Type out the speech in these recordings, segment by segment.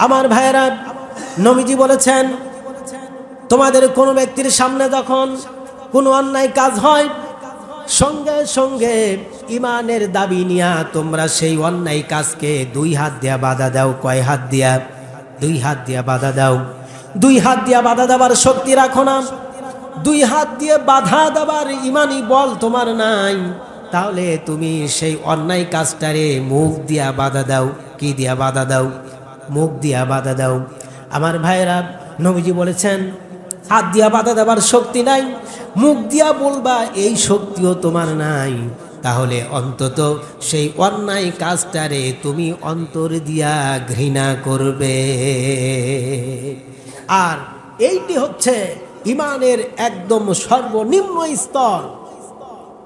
আমার ভাইয়েরা, নবীজি বলেছেন, তোমাদের কোনো ব্যক্তির সামনে যখন কোনো অন্যায় কাজ হয়, সঙ্গে সঙ্গে ইমানের দাবি নিয়া তোমরা সেই অন্যায় কাজকে দুই হাত দিয়া বাধা দাও। কয় হাত দিয়া? দুই হাত দিয়া বাধা দাও। দুই হাত দিয়া বাধা দেবার শক্তি রাখো না, দুই হাত দিয়ে বাধা দেবার ইমানি বল তোমার নাই, তাহলে তুমি সেই অন্যায় কাজটারে মুখ দিয়া বাধা দাও। কি দিয়া বাধা দাও? মুখ দিয়া বাধা দাও। আমার ভাইয়েরা, নবীজি বলেছেন, হাত দিয়া বাধা দেবার শক্তি নাই, মুখ দিয়া বলবা এই শক্তিও তোমার নাই, তাহলে অন্তত সেই অন্যায় কাজটারে তুমি অন্তর দিয়া ঘৃণা করবে। আর এইটি হচ্ছে ইমানের একদম সর্বনিম্ন স্তর।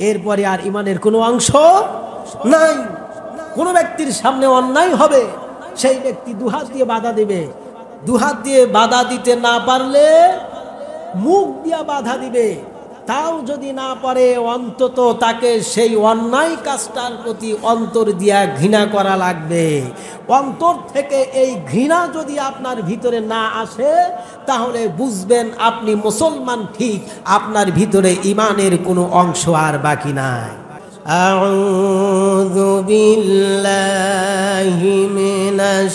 এরপরে আর ইমানের কোনো অংশ নাই। কোনো ব্যক্তির সামনে অন্যায় হবে, সেই ব্যক্তি দুহাত দিয়ে বাধা দেবে। দুহাত দিয়ে বাধা দিতে না পারলে মুখ দিয়া বাধা দিবে। তাও যদি না পারে, অন্তত তাকে সেই অন্যায় কাজটার প্রতি অন্তর দিয়া ঘৃণা করা লাগবে। অন্তর থেকে এই ঘৃণা যদি আপনার ভিতরে না আসে, তাহলে বুঝবেন আপনি মুসলমান ঠিক, আপনার ভিতরে ইমানের কোনো অংশ আর বাকি নাই। আউযু বিল্লাহি মিনাশ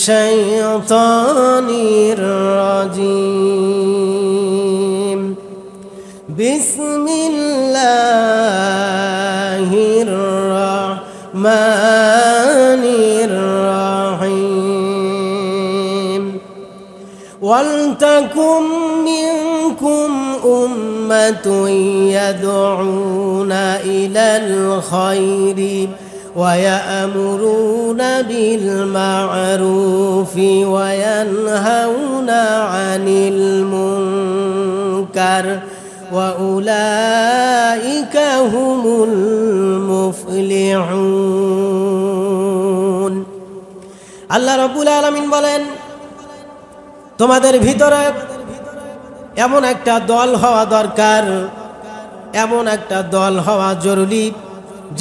শাইতানির রাজিম। বিসমিল্লাহির রহমানির রহিম। ওয়ালতাকুম মিনকুম উম্মাতুন ইয়াদউনা ইলাল খায়রি ওয়া ইয়া'মুরুনা বিল মা'রুফি ওয়া ইয়ানহাউনা আনিল মুনকার ওয়া উলাইকা হুমুল মুফলিহুন। আল্লাহ রাব্বুল আলামিন বলেন, তোমাদের ভিতরে এমন একটা দল হওয়া দরকার, এমন একটা দল হওয়া জরুরি,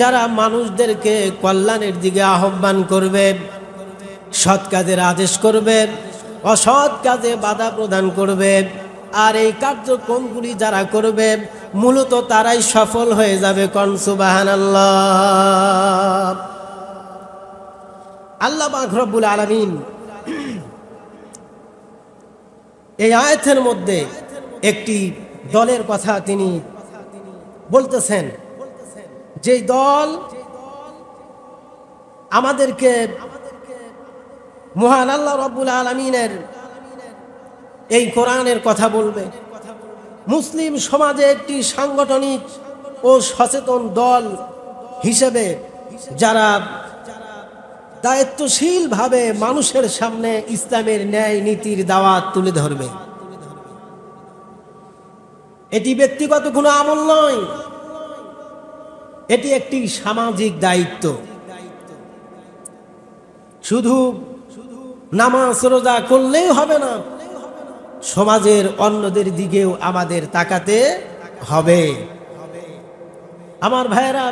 যারা মানুষদেরকে কল্যাণের দিকে আহ্বান করবে, সৎ কাজের আদেশ করবে, অসৎ কাজে বাধা প্রদান করবে। আর এই কার্যক্রমগুলি যারা করবে, মূলত তারাই সফল হয়ে যাবে। কোন সুবহানাল্লাহ। আল্লাহ পাক রব্বুল আলামিন এই আয়াতের মধ্যে একটি দলের কথা তিনি বলতেছেন, যে দল আমাদেরকে মহান আল্লাহ রব্বুল আলামিনের এই কোরআনের কথা বলবে। মুসলিম সমাজে একটি সাংগঠনিক ও সচেতন দল হিসেবে যারা দায়িত্বশীলভাবে মানুষের সামনে ইসলামের ন্যায় নীতির দাওয়াত তুলে ধরবে। এটি ব্যক্তিগত কোনো আমল নয়, এটি একটি সামাজিক দায়িত্ব। শুধু নামাজ রোজা করলেই হবে না, সমাজের অন্যদের দিকেও আমাদের তাকাতে হবে। আমার ভাইয়েরা,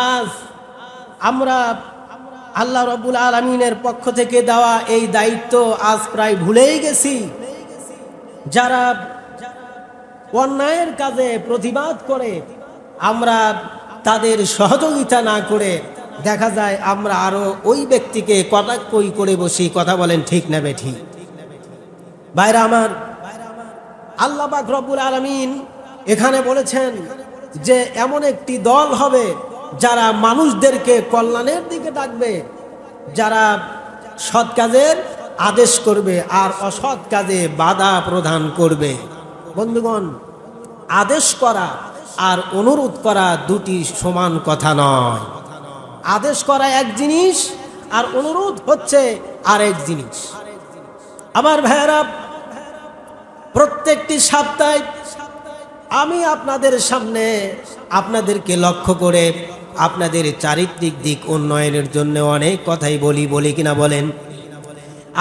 আজ আমরা আল্লাহ রাব্বুল আলামিনের পক্ষ থেকে দেওয়া এই দায়িত্ব আজ প্রায় ভুলেই গেছি। যারা অন্যায়ের কাজে প্রতিবাদ করে, আমরা তাদের সহযোগিতা না করে দেখা যায় আমরা আরো ওই ব্যক্তিকে কটাক্ষই করে বসি। কথা বলেন ঠিক না বেঠিক? ভাইরা আমার, আল্লাহ পাক রব্বুল আলামিন এখানে বলেছেন যে এমন একটি দল হবে যারা মানুষদেরকে কল্যাণের দিকে ডাকবে, যারা সৎ কাজের আদেশ করবে আর অসৎ কাজে বাধা প্রদান করবে। বন্ধুগণ, আদেশ করা আর অনুরোধ করা দুটি সমান কথা নয়। আদেশ করা এক জিনিস আর অনুরোধ হচ্ছে আরেক জিনিস। আমার ভাইয়েরা, প্রত্যেকটি সপ্তাহে আমি আপনাদের সামনে আপনাদেরকে লক্ষ্য করে আপনাদের চারিত্রিক দিক উন্নয়নের জন্য অনেক কথাই বলি কিনা বলেন?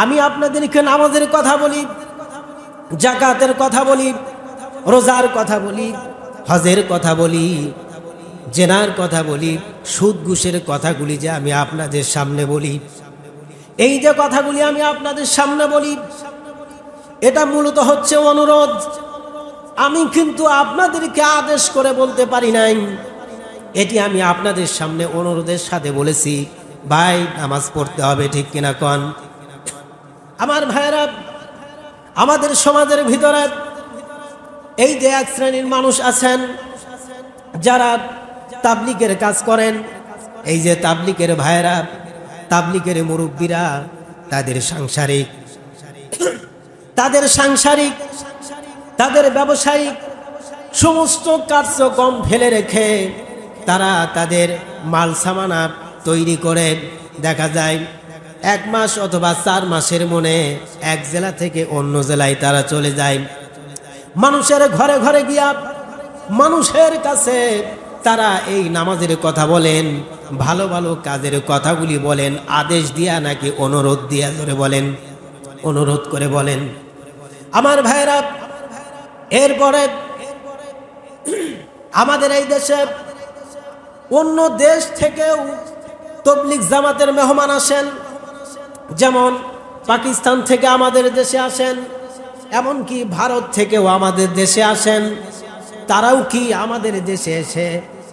আমি আপনাদেরকে নামাজের কথা বলি, যাকাতের কথা বলি, রোজার কথা বলি, হজের কথা বলি, জেনার কথা বলি, সুদ ঘুষের কথাগুলি যে আমি আপনাদের সামনে বলি, এই যে কথাগুলি আমি আপনাদের সামনে বলি, এটা মূলত হচ্ছে অনুরোধ। আমি কিন্তু আপনাদেরকে আদেশ করে বলতে পারি নাই, এটি আমি আপনাদের সামনে অনুরোধের সাথে বলেছি, ভাই নামাজ পড়তে হবে, ঠিক কিনা কন? আমার ভাইয়েরা, আমাদের সমাজের ভিতরে এই যে এক শ্রেণীর মানুষ আছেন যারা তাবলীগের কাজ করেন, এই যে তাবলীগের ভাইয়েরা, তাবলীগের মুরব্বীরা, তাদের সাংসারিক, তাদের ব্যবসায়িক সমস্ত কার্যক্রম ফেলে রেখে তারা তাদের মাল সামানা তৈরি করে, দেখা যায় 1 মাস অথবা 4 মাসের মনে এক জেলা থেকে অন্য জেলায় তারা চলে যায়। মানুষের ঘরে ঘরে গিয়া মানুষের কাছে তারা এই নামাজের কথা বলেন, ভালো ভালো কাজের কথাগুলি বলেন, আদেশ দিয়া নাকি অনুরোধ দিয়া ধরে বলেন, অনুরোধ করে বলেন। আমার ভাইরা, এরপরে আমাদের এই দেশে অন্য দেশ থেকেও তবলিগ জামাতের মেহমান আসেন, যেমন পাকিস্তান থেকে আমাদের দেশে আসেন, এমনকি ভারত থেকেও আমাদের দেশে আসেন। তারাও কি আমাদের দেশে এসে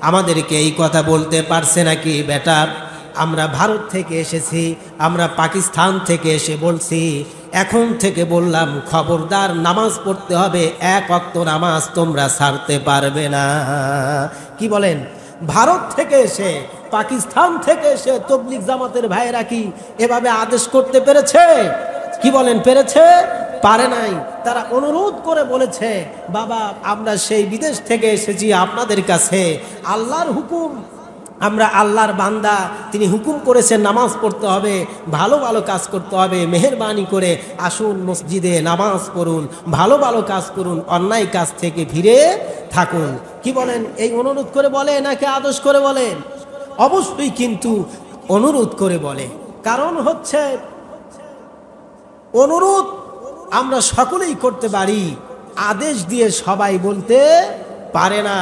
আমাদেরকে এই কথা বলতে পারছে নাকি, বেটা আমরা ভারত থেকে এসেছি, আমরা পাকিস্তান থেকে এসে বলছি, এখন থেকে বললাম খবরদার নামাজ পড়তে হবে, 1 ওয়াক্ত নামাজ তোমরা ছাড়তে পারবে না। কি বলেন? ভারত থেকে এসে, পাকিস্তান থেকে এসে তবলিগ জামাতের ভাইয়েরা কি এভাবে আদেশ করতে পেরেছে? কি বলেন, পেরেছে? পারে নাই। তারা অনুরোধ করে বলেছে, বাবা আমরা সেই বিদেশ থেকে এসেছি আপনাদের কাছে, আল্লাহর হুকুম, আমরা আল্লাহর বান্দা, তিনি হুকুম করেছেন নামাজ পড়তে হবে, ভালো ভালো কাজ করতে হবে, মেহেরবানি করে আসুন মসজিদে নামাজ পড়ুন, ভালো ভালো কাজ করুন, অন্যায় কাজ থেকে ফিরে থাকুন। কি বলেন, এই অনুরোধ করে বলে নাকি আদেশ করে বলে? অবশ্যই কিন্তু অনুরোধ করে বলে। কারণ হচ্ছে অনুরোধ আমরা সকলেই করতে পারি, আদেশ দিয়ে সবাই বলতে পারে না।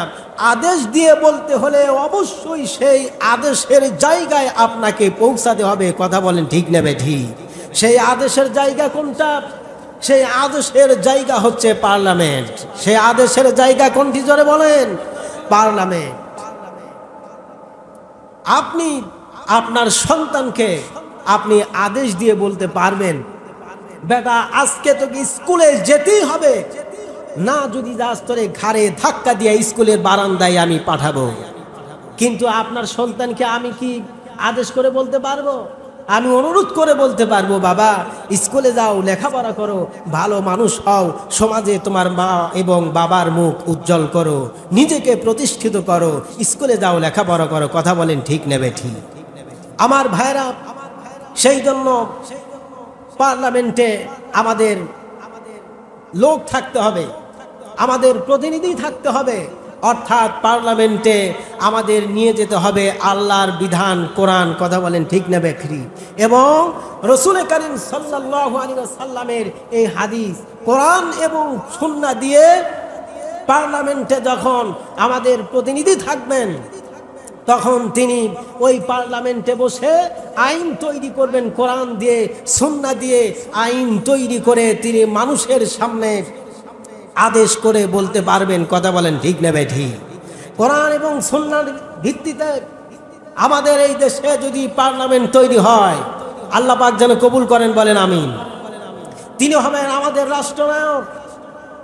আদেশ দিয়ে বলতে হলে অবশ্যই সেই আদেশের জায়গায় আপনাকে পৌঁছাতে হবে। কথা বলেন ঠিক না বেঠিক? সেই আদেশের জায়গা কোনটা? সেই আদেশের জায়গা হচ্ছে পার্লামেন্ট। সেই আদেশের জায়গা কোনটি জোরে বলেন? পার্লামেন্ট। আপনি আপনার সন্তানকে আপনি আদেশ দিয়ে বলতে পারবেন, বেটা আজকে তোকে স্কুলে যেতেই হবে, না যদি যাস তোরে ঘাড়ে ধাক্কা দিয়ে স্কুলের বারান্দায় আমি পাঠাবো। কিন্তু আপনার সন্তানকে আমি কি আদেশ করে বলতে পারবো? আমি অনুরোধ করে বলতে পারবো, বাবা স্কুলে যাও, লেখাপড়া করো, ভালো মানুষ হও, সমাজে তোমার মা এবং বাবার মুখ উজ্জ্বল করো, নিজেকে প্রতিষ্ঠিত করো, স্কুলে যাও, লেখাপড়া করো। কথা বলেন ঠিক নেবে ঠিক? আমার ভাইরা, সেই জন্য পার্লামেন্টে আমাদের লোক থাকতে হবে, আমাদের প্রতিনিধি থাকতে হবে, অর্থাৎ পার্লামেন্টে আমাদের নিয়ে যেতে হবে আল্লাহর বিধান, কোরআন। কথা বলেন ঠিক না বেঠিক? এবং রাসূল করিম সাল্লাল্লাহু আলাইহি ওয়াসাল্লামের এই হাদিস, কোরআন এবং সুন্নাহ দিয়ে পার্লামেন্টে যখন আমাদের প্রতিনিধি থাকবেন, তখন তিনি ওই পার্লামেন্টে বসে আইন তৈরি করবেন, কোরআন দিয়ে সুন্নাহ দিয়ে আইন তৈরি করে তিনি মানুষের সামনে আদেশ করে বলতে পারবেন। কথা বলেন ঠিক না বেঠিক? কোরআন এবং সুন্নাহর ভিত্তিতে আমাদের এই দেশে যদি পার্লামেন্ট তৈরি হয়, আল্লাহ পাক যেন কবুল করেন, বলেন আমিন। তিনি হবেন আমাদের রাষ্ট্রনায়ক,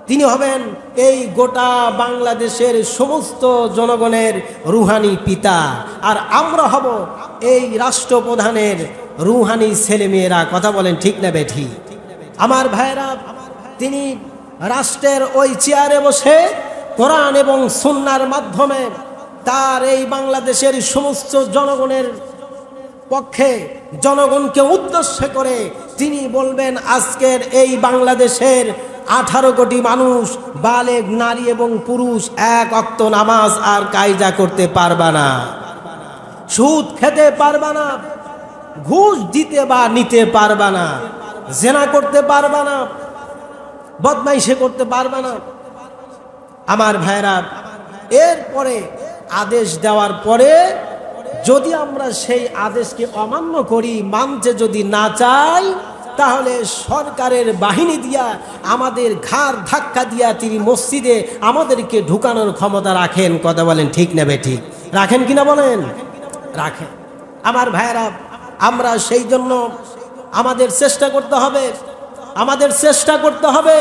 তিনি হবেন এই গোটা বাংলাদেশের সমস্ত জনগণের রুহানি পিতা, আর আমরা হব এই রাষ্ট্রপ্রধানের রুহানি ছেলেমেয়েরা। কথা বলেন ঠিক না বেঠিক? আমার ভাইরা, তিনি রাষ্ট্রের ওই চেয়ারে বসে কোরআন এবং সুন্নাহর মাধ্যমে তার এই বাংলাদেশের সমস্ত জনগণের পক্ষে, জনগণকে উদ্দেশ্য করে তিনি বলবেন, আজকের এই বাংলাদেশের 18 কোটি মানুষ, বালেগ নারী এবং পুরুষ 1 ওয়াক্ত নামাজ আর কায়দা করতে পারবা না, সুদ খেতে পারবা না, ঘুষ দিতে বা নিতে পারবা না, জেনা করতে পারবা না, বদমাইশি করতে পারবা না। আমার ভাইরা, এরপরে আদেশ দেওয়ার পরে যদি আমরা সেই আদেশকে অমান্য করি, মানতে যদি না চাই, তাহলে সরকারের বাহিনী দিয়া আমাদের ঘাড় ধাক্কা দিয়া তিনি মসজিদে আমাদেরকে ঢুকানোর ক্ষমতা রাখেন। কথা বলেন ঠিক না বেঠিক? রাখেন কিনা বলেন? রাখেন। আমার ভাইয়েরা, আমরা সেই জন্য আমাদের চেষ্টা করতে হবে, আমাদের চেষ্টা করতে হবে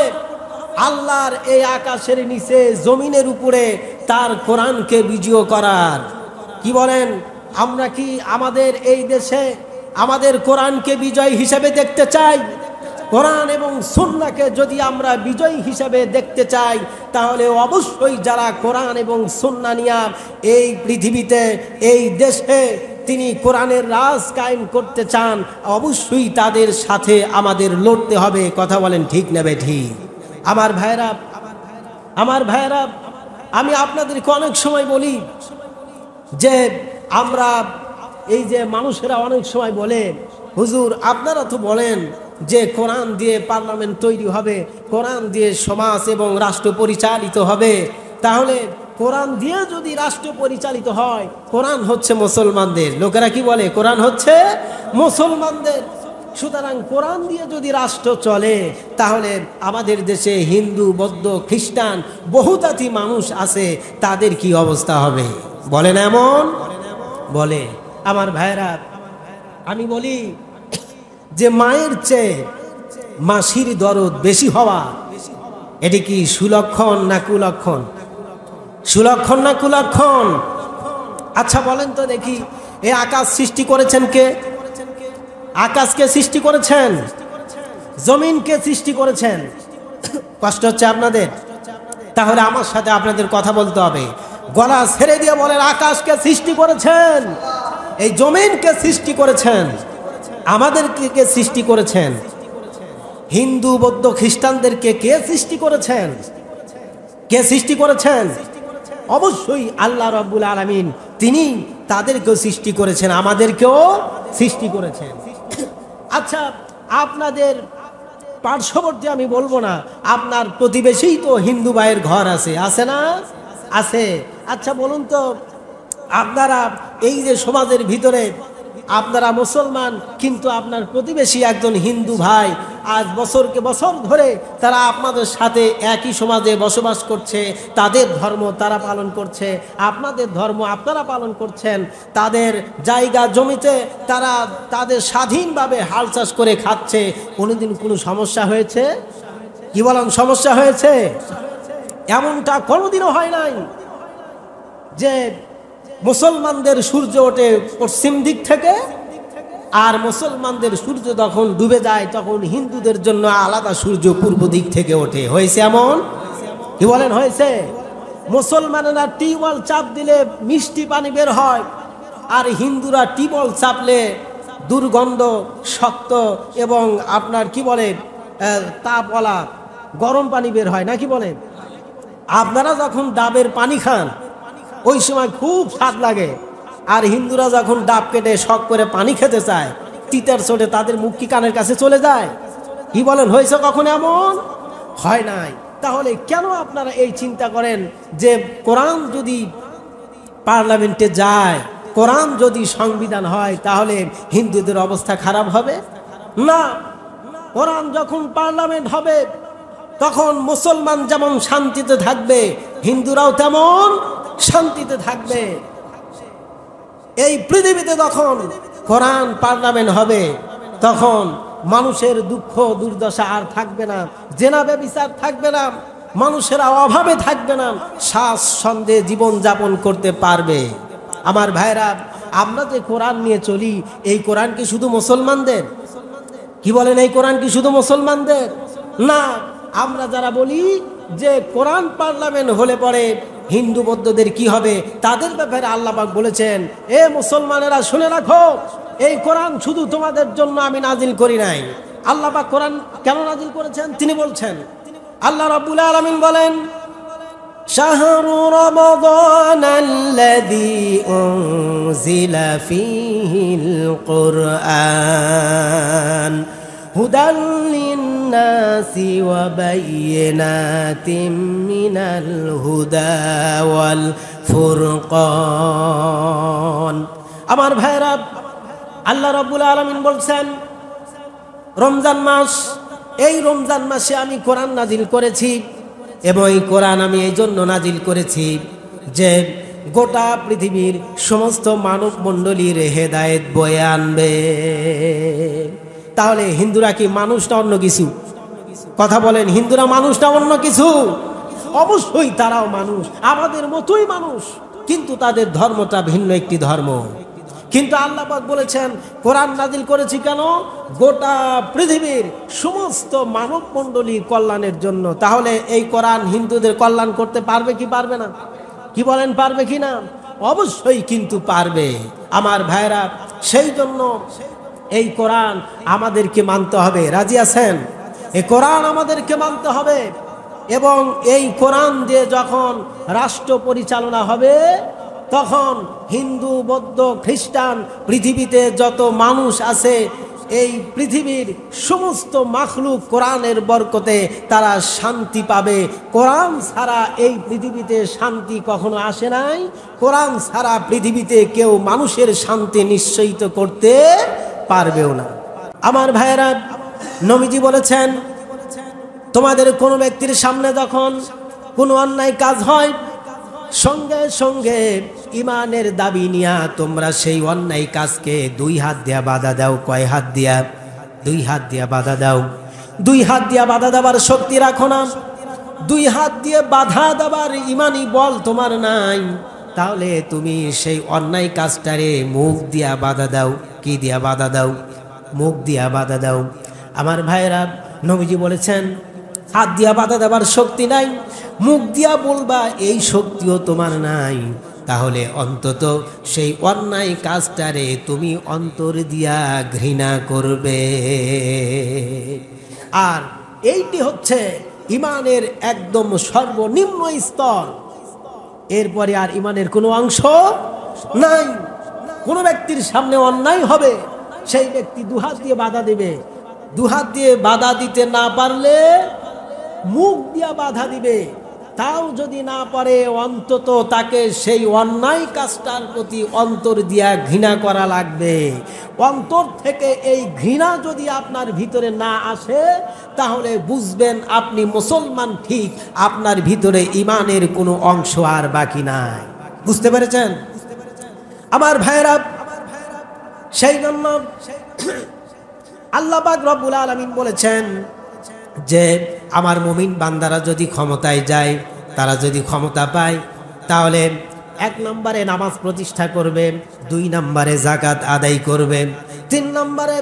আল্লাহর এই আকাশের নিচে জমিনের উপরে তার কোরআনকে বিজয় করার। কি বলেন? আমরা কি আমাদের এই দেশে আমাদের কোরআনকে বিজয় হিসেবে দেখতে চাই? কোরআন এবং সুন্নাহকে যদি আমরা বিজয় হিসেবে দেখতে চাই, তাহলে অবশ্যই যারা কোরআন এবং সুন্নাহ নিয়ে এই পৃথিবীতে, এই দেশে তিনি কোরআনের রাজ কায়েম করতে চান, অবশ্যই তাদের সাথে আমাদের লড়তে হবে। কথা বলেন ঠিক না বেঠিক? আমার ভাইরা, আমার ভাইরা, আমি আপনাদেরকে অনেক সময় বলি যে আমরা এই যে মানুষেরা অনেক সময় বলে, হুজুর আপনারা তো বলেন যে কোরআন দিয়ে পার্লামেন্ট তৈরি হবে, কোরআন দিয়ে সমাজ এবং রাষ্ট্র পরিচালিত হবে, তাহলে কোরআন দিয়ে যদি রাষ্ট্র পরিচালিত হয়, কোরআন হচ্ছে মুসলমানদের। লোকেরা কি বলে? কোরআন হচ্ছে মুসলমানদের। সুতরাং কোরআন দিয়ে যদি রাষ্ট্র চলে, তাহলে আমাদের দেশে হিন্দু, বৌদ্ধ, খ্রিস্টান বহুজাতি মানুষ আছে, তাদের কি অবস্থা হবে বলেন? এমন বলে। আমার ভাইরা, আমি বলি যে মায়ের চেয়ে মাসির দরদ বেশি হওয়া, এটি কি সুলক্ষণ না কুলক্ষণ? সুলক্ষণ না কুলক্ষণ? আচ্ছা বলেন তো দেখি, এই আকাশ সৃষ্টি করেছেন কে? আকাশকে সৃষ্টি করেছেন, জমিনকে সৃষ্টি করেছেন। কষ্ট হচ্ছে আপনাদের? তাহলে আমার সাথে আপনাদের কথা বলতে হবে। গলা ছেড়ে দিয়ে বলেন, আকাশকে সৃষ্টি করেছেন, এই জমিনকে সৃষ্টি করেছেন, আমাদেরকে কে সৃষ্টি করেছেন? হিন্দু, বৌদ্ধ, খ্রিস্টানদেরকে কে সৃষ্টি করেছেন? কে সৃষ্টি করেছেন? অবশ্যই আল্লাহ রাব্বুল আলামিন, তিনি তাদেরকেও সৃষ্টি করেছেন, আমাদেরকেও সৃষ্টি করেছেন। আচ্ছা, আপনাদের পার্শ্ববর্তী আমি বলবো না, আপনার প্রতিবেশী তো হিন্দু ভাইয়ের ঘর আছে, আছে না? আছে। আচ্ছা বলুন তো, আপনারা এই যে সমাজের ভিতরে আপনারা মুসলমান, কিন্তু আপনার প্রতিবেশী একজন হিন্দু ভাই, আজ বছরকে বছর ধরে তারা আপনাদের সাথে একই সমাজে বসবাস করছে, তাদের ধর্ম তারা পালন করছে, আপনাদের ধর্ম আপনারা পালন করছেন, তাদের জায়গা জমিতে তারা তাদের স্বাধীনভাবে হাল চাষ করে খাচ্ছে। কোনোদিন কোনো সমস্যা হয়েছে? কি বলেন, সমস্যা হয়েছে? এমনটা কোনোদিনও হয় নাই যে মুসলমানদের সূর্য ওঠে পশ্চিম দিক থেকে, আর মুসলমানদের সূর্য যখন ডুবে যায় তখন হিন্দুদের জন্য আলাদা সূর্য পূর্ব দিক থেকে ওঠে। হয়েছে এমন? কি বলেন, হয়েছে? মুসলমানেরা টিউবওয়েল চাপ দিলে মিষ্টি পানি বের হয়, আর হিন্দুরা টিউবওয়েল চাপলে দুর্গন্ধ, শক্ত এবং আপনার কি বলে তাপওয়ালা গরম পানি বের হয়, না কি বলেন? আপনারা যখন ডাবের পানি খান ওই সময় খুব স্বাদ লাগে, আর হিন্দুরা যখন ডাব কেটে শখ করে পানি খেতে চায়, তিতার চোটে তাদের মুখ কি কানের কাছে চলে যায়? কি বলেন, হয়েছে কখন এমন? হয় নাই। তাহলে কেন আপনারা এই চিন্তা করেন যে কোরআন যদি পার্লামেন্টে যায়, কোরআন যদি সংবিধান হয়, তাহলে হিন্দুদের অবস্থা খারাপ হবে? না, কোরআন যখন পার্লামেন্ট হবে তখন মুসলমান যেমন শান্তিতে থাকবে, হিন্দুরাও তেমন শান্তিতে থাকবে। এই পৃথিবীতে যখন কোরআন পার্লামেন্ট হবে, তখন মানুষের দুঃখ দুর্দশা আর থাকবে না, জেনা ব্যভিচার থাকবে না, মানুষেরা অভাবে থাকবে না, স্বাচ্ছন্দ্যে জীবন যাপন করতে পারবে। আমার ভাইরা, আমরা যে কোরআন নিয়ে চলি, এই কোরআন কি শুধু মুসলমানদের? কি বলেন, এই কোরআন কি শুধু মুসলমানদের? না, আমরা যারা বলি যে কোরআন পার্লামেন্ট হলে পরে হিন্দু বৌদ্ধদের কি হবে, তাদের ব্যাপারে আল্লাহ পাক বলেছেন, এ মুসলমানেরা শুনে রাখো, এই কোরআন শুধু তোমাদের জন্য আমি নাজিল করি নাই। আল্লাহ পাক কোরআন কেন নাজিল করেছেন তিনি বলছেন। আল্লাহ রাব্বুল আলামিন বলেন, শাহরু রমাদানাল্লাযী উনজিলা ফীহিল কুরআন হুদাল লিন্নাসি ওয়া বায়্যিনাতিম মিনাল হুদা ওয়াল ফুরকান। আমার ভাইরা, আল্লাহ রাব্বুল আলামিন বলছেন রমজান মাস, এই রমজান মাসে আমি কোরআন নাজিল করেছি এবং এই কোরআন আমি এই জন্য নাজিল করেছি যে গোটা পৃথিবীর সমস্ত মানব মণ্ডলীর হেদায়েত বয়ে আনবে। তাহলে হিন্দুরা কি মানুষটা অন্য কিছু? কথা বলেন, হিন্দুরা মানুষটা অন্য কিছু? অবশ্যই তারাও মানুষ, আমাদের মতোই মানুষ, কিন্তু তাদের ধর্মটা ভিন্ন একটি ধর্ম। কিন্তু আল্লাহ পাক বলেছেন কোরআন নাজিল করেছি কেন? গোটা পৃথিবীর সমস্ত মানব মণ্ডলীর কল্যাণের জন্য। তাহলে এই কোরআন হিন্দুদের কল্যাণ করতে পারবে কি পারবে না? কি বলেন, পারবে কি না? অবশ্যই কিন্তু পারবে আমার ভাইরা। সেই জন্য এই কোরআন আমাদেরকে মানতে হবে। রাজি আছেন? এই কোরআন আমাদেরকে মানতে হবে এবং এই কোরআন দিয়ে যখন রাষ্ট্র পরিচালনা হবে তখন হিন্দু, বৌদ্ধ, খ্রিস্টান, পৃথিবীতে যত মানুষ আছে এই পৃথিবীর সমস্ত মাখলুক কোরআনের বরকতে তারা শান্তি পাবে। কোরআন ছাড়া এই পৃথিবীতে শান্তি কখনো আসে নাই। কোরআন ছাড়া পৃথিবীতে কেউ মানুষের শান্তি নিশ্চিত করতে পারবেও না। আমার ভাইয়েরা, নবীজি বলেছেন তোমাদের কোনো ব্যক্তির সামনে যখন কোনো অন্যায় কাজ হয় সঙ্গে সঙ্গে ইমানের দাবি নিয়া তোমরা সেই অন্যায় কাজকে দুই হাত দিয়া বাধা দাও। কয় হাত দিয়া? দুই হাত দিয়া বাধা দাও। দুই হাত দিয়া বাধা দেবার শক্তি রাখো না, দুই হাত দিয়ে বাধা দেবার ইমানি বল তোমার নাই, তাহলে তুমি সেই অন্যায় কাজটারে মুখ দিয়া বাধা দাও। কি দিয়া বাধা দাও? মুখ দিয়া বাধা দাও। আমার ভাইয়েরা, নবীজি বলেছেন হাত দিয়া বাধা দেবার শক্তি নাই, মুখ দিয়া বলবা এই শক্তিও তোমার নাই, তাহলে অন্তত সেই অন্যায় কাজটারে তুমি অন্তর দিয়া ঘৃণা করবে। আর এইটি হচ্ছে ইমানের একদম সর্বনিম্ন স্তর। এরপরে আর ইমানের কোনো অংশ নাই। কোনো ব্যক্তির সামনে অন্যায় হবে, সেই ব্যক্তি দুহাত দিয়ে বাধা দেবে। দুহাত দিয়ে বাধা দিতে না পারলে মুখ দিয়া বাধা দিবে। তাও যদি না পারে অন্তত তাকে সেই অন্যায় কাজটার প্রতি অন্তর দিয়া ঘৃণা করা লাগবে। অন্তর থেকে এই ঘৃণা যদি আপনার ভিতরে না আসে তাহলে বুঝবেন আপনি মুসলমান ঠিক, আপনার ভিতরে ইমানের কোনো অংশ আর বাকি নাই। বুঝতে পেরেছেন আমার ভাইরা? সেই জন্য আল্লাহ পাক রব্বুল আলামিন বলেছেন যে আমার মুমিন বান্দারা যদি ক্ষমতায় যায়, তারা যদি ক্ষমতা পায়, তাহলে 1 নম্বরে নামাজ প্রতিষ্ঠা করবে, 2 নম্বরে যাকাত আদায় করবে, 3 নম্বরে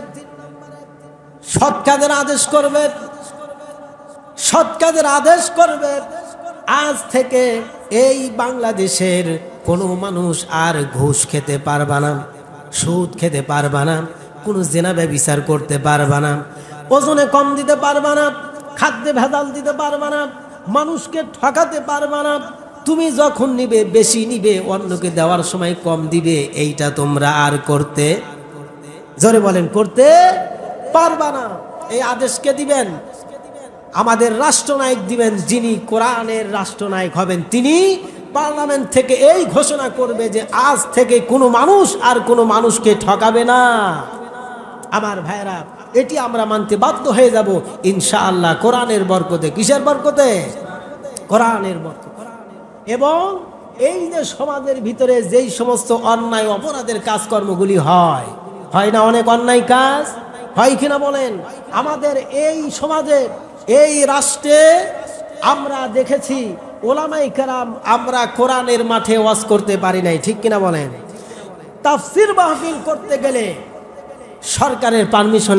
সৎ কাজের আদেশ করবে। সৎ কাজের আদেশ করবে। আজ থেকে এই বাংলাদেশের কোনো মানুষ আর ঘুষ খেতে পারবে না, সুদ খেতে পারবে না, কোনো জেনা ব্যভিচার করতে পারবে না, ওজনে কম দিতে পারবে না, খাদ্যে ভেজাল দিতে পারবে না, মানুষকে ঠকাতে পারবে না। তুমি যখন নিবে বেশি নিবে, অন্যকে দেওয়ার সময় কম দিবে, এইটা তোমরা আর করতে, জোরে বলেন, করতে পারবে না। এই আদেশকে দিবেন আমাদের রাষ্ট্রনায়ক দিবেন, যিনি কোরআনের রাষ্ট্রনায়ক হবেন। তিনি পার্লামেন্ট থেকে এই ঘোষণা করবে যে আজ থেকে কোনো মানুষ আর কোনো মানুষকে ঠকাবে না। আমার ভাইরা, এটি আমরা মানতে বাধ্য হয়ে যাব ইনশাআল্লাহ, কোরআনের বরকতে। কিসের বরকতে? কোরআনের বরকতে। এবং এই যে সমাজের ভিতরে যেই সমস্ত অন্যায় অপরাধের কাজকর্মগুলি হয়, হয় না অনেক অন্যায় কাজ? হয় কিনা বলেন? আমাদের এই সমাজে, এই রাষ্ট্রে আমরা দেখেছি ওলামায়ে কেরাম, আমরা কোরআনের মাঠে ওয়াজ করতে পারি নাই, ঠিক কিনা বলেন? তাফসীর মাহফিল করতে গেলে সরকারের পারমিশন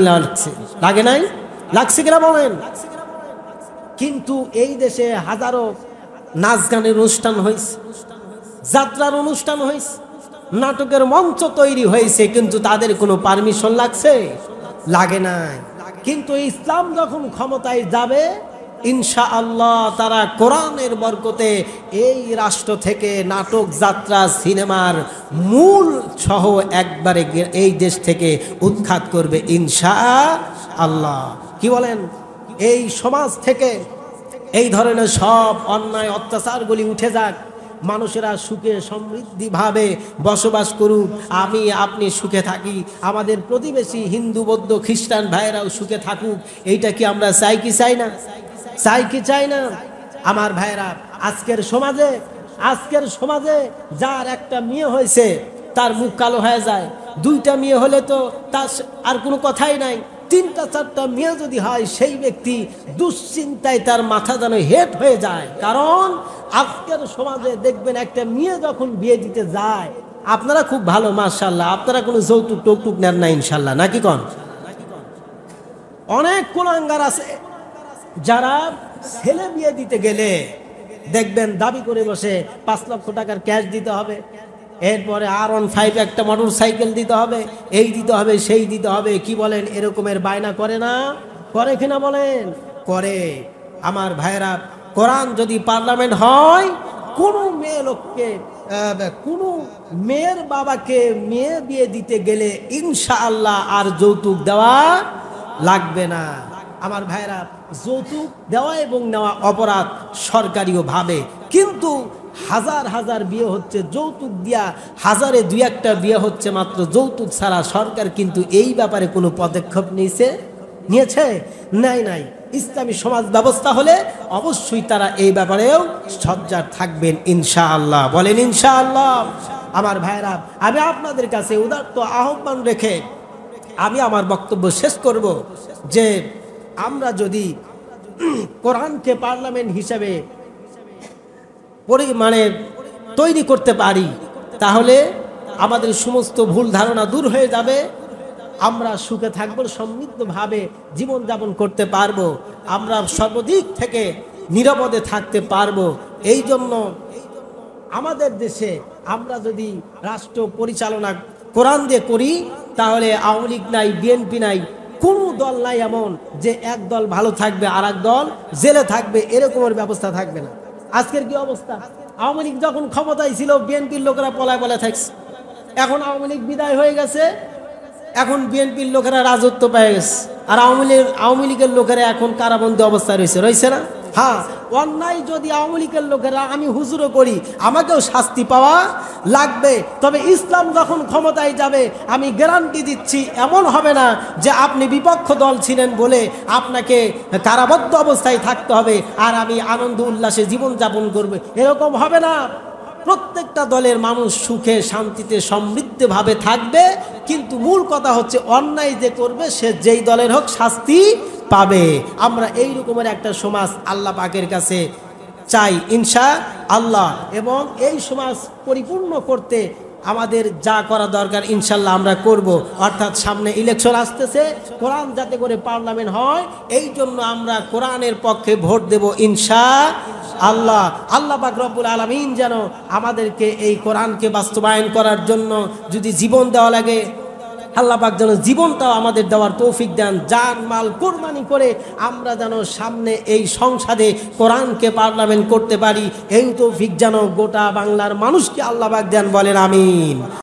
লাগে নাই? লাগছে কিনা বলেন? কিন্তু এই দেশে হাজারো নাচ গানের অনুষ্ঠান হয়েছে, যাত্রার অনুষ্ঠান হয়েছে, নাটকের মঞ্চ তৈরি হয়েছে, কিন্তু তাদের কোনো পারমিশন লাগছে? লাগে নাই। কিন্তু ইসলাম যখন ক্ষমতায় যাবে ইনশাআল্লাহ তারা কোরআনের বরকতে এই রাষ্ট্র থেকে নাটক, যাত্রা, সিনেমার মূল সহ একবারে এই দেশ থেকে উৎখাত করবে ইনশাআল্লাহ। কি বলেন? এই সমাজ থেকে এই ধরনের সব অন্যায় অত্যাচারগুলি উঠে যাক, মানুষেরা সুখে সমৃদ্ধিভাবে বসবাস করুক, আমি আপনি সুখে থাকি, আমাদের প্রতিবেশী হিন্দু বৌদ্ধ খ্রিস্টান ভাইয়েরাও সুখে থাকুক। এইটা কি আমরা চাই কি চাই না? চাই কি চাই না? আমার ভাইয়েরা, আজকের সমাজে যার একটা মেয়ে হয়েছে তার মুখ কালো হয়ে যায়, দুইটা মেয়ে হলে তো তার আর কোনো কথাই নাই, তিনটা চারটা মেয়ে যদি হয় সেই ব্যক্তি দুশ্চিন্তায় তার মাথা যেন হেট হয়ে যায়। কারণ আজকের সমাজে দেখবেন একটা মেয়ে যখন বিয়ে দিতে যায়, আপনারা খুব ভালো মাশাআল্লাহ, আপনারা কোনো যৌতুক টৌতুক নেন না ইনশাল্লাহ, নাকি কন? অনেক কুলাঙ্গার আছে যারা ছেলে বিয়ে দিতে গেলে দেখবেন দাবি করে বসে 5 লক্ষ টাকার ক্যাশ দিতে হবে, এরপরে R15 একটা মোটর সাইকেল দিতে হবে, এই দিতে হবে সেই দিতে হবে। কি বলেন, এরকমের বায়না করে না? করে কিনা বলেন? করে। আমার ভাইরা, কোরআন যদি পার্লামেন্ট হয়, কোনো মেয়ে লোককে কোনো মেয়ের বাবাকে মেয়ে বিয়ে দিতে গেলে ইনশাআল্লাহ আর যৌতুক দেওয়া লাগবে না। আমার ভাইরা, যৌতুক দেওয়া এবং নেওয়া অপরাধ সরকারিওভাবে, কিন্তু হাজার হাজার বিয়ে হচ্ছে যৌতুক দিয়া, হাজারে 2-1টা বিয়ে হচ্ছে মাত্র যৌতুক ছাড়া। সরকার কিন্তু এই ব্যাপারে কোনো পদক্ষেপ নিয়েছে? নাই। ইসলামী সমাজ ব্যবস্থা হলে অবশ্যই তারা এই ব্যাপারেও সজ্জার থাকবেন ইনশাআল্লাহ। বলেন ইনশাআল্লাহ। আমার ভাইরা, আমি আপনাদের কাছে উদাত্ত আহ্বান রেখে আমি আমার বক্তব্য শেষ করব যে আমরা যদি কোরআনকে পার্লামেন্ট হিসেবে তৈরি করতে পারি, তাহলে আমাদের সমস্ত ভুল ধারণা দূর হয়ে যাবে, আমরা সুখে থাকবো, সমৃদ্ধভাবে জীবনযাপন করতে পারবো, আমরা সর্বদিক থেকে নিরাপদে থাকতে পারবো। এই জন্য আমাদের দেশে আমরা যদি রাষ্ট্র পরিচালনা কোরআন দিয়ে করি, তাহলে আওয়ামী লীগ নাই, বিএনপি নাই, কোনো দল নাই এমন যে এক দল ভালো থাকবে আর এক দল জেলে থাকবে, এরকমের ব্যবস্থা থাকবে না। আজকের কি অবস্থা? আওয়ামী লীগ যখন ক্ষমতায় ছিল, বিএনপির লোকেরা পলায় থাকছে। এখন আওয়ামী লীগ বিদায় হয়ে গেছে, এখন বিএনপির লোকেরা রাজত্ব পেয়ে গেছে, আর আওয়ামী লীগের লোকেরা এখন কারাবন্দী অবস্থায় রয়েছে না? হ্যাঁ, অন্যায় যদি আওয়ামী লীগের লোকেরা আমি হুজুরও করি, আমাকেও শাস্তি পাওয়া লাগবে। তবে ইসলাম যখন ক্ষমতায় যাবে, আমি গ্যারান্টি দিচ্ছি, এমন হবে না যে আপনি বিপক্ষ দল ছিলেন বলে আপনাকে কারাবদ্ধ অবস্থায় থাকতে হবে আর আমি আনন্দ উল্লাসে জীবনযাপন করবে, এরকম হবে না। প্রত্যেকটা দলের মানুষ সুখে শান্তিতে সমৃদ্ধভাবে থাকবে, কিন্তু মূল কথা হচ্ছে অন্যায় যে করবে সে যেই দলের হোক শাস্তি পাবে। আমরা এই রকমের একটা সমাজ আল্লাহ পাকের কাছে চাই ইনশাআল্লাহ, এবং এই সমাজ পরিপূর্ণ করতে আমাদের যা করা দরকার ইনশাল্লাহ আমরা করব। অর্থাৎ সামনে ইলেকশন আসতেছে, কোরআন যাতে করে পার্লামেন্ট হয়, এই জন্য আমরা কোরআনের পক্ষে ভোট দেব ইনশাআল্লাহ। আল্লাহ পাক রব্বুল আলামিন যেন আমাদেরকে এই কোরআনকে বাস্তবায়ন করার জন্য যদি জীবন দেওয়া লাগে, আল্লাহ পাক যেন জীবনটাও আমাদের দেওয়ার তৌফিক দেন। জান মাল কোরবানি করে আমরা যেন সামনে এই সংসদে কোরআনকে পার্লামেন্ট করতে পারি, এই তৌফিক যেন গোটা বাংলার মানুষকে আল্লাহ পাক দেন। বলেন আমিন।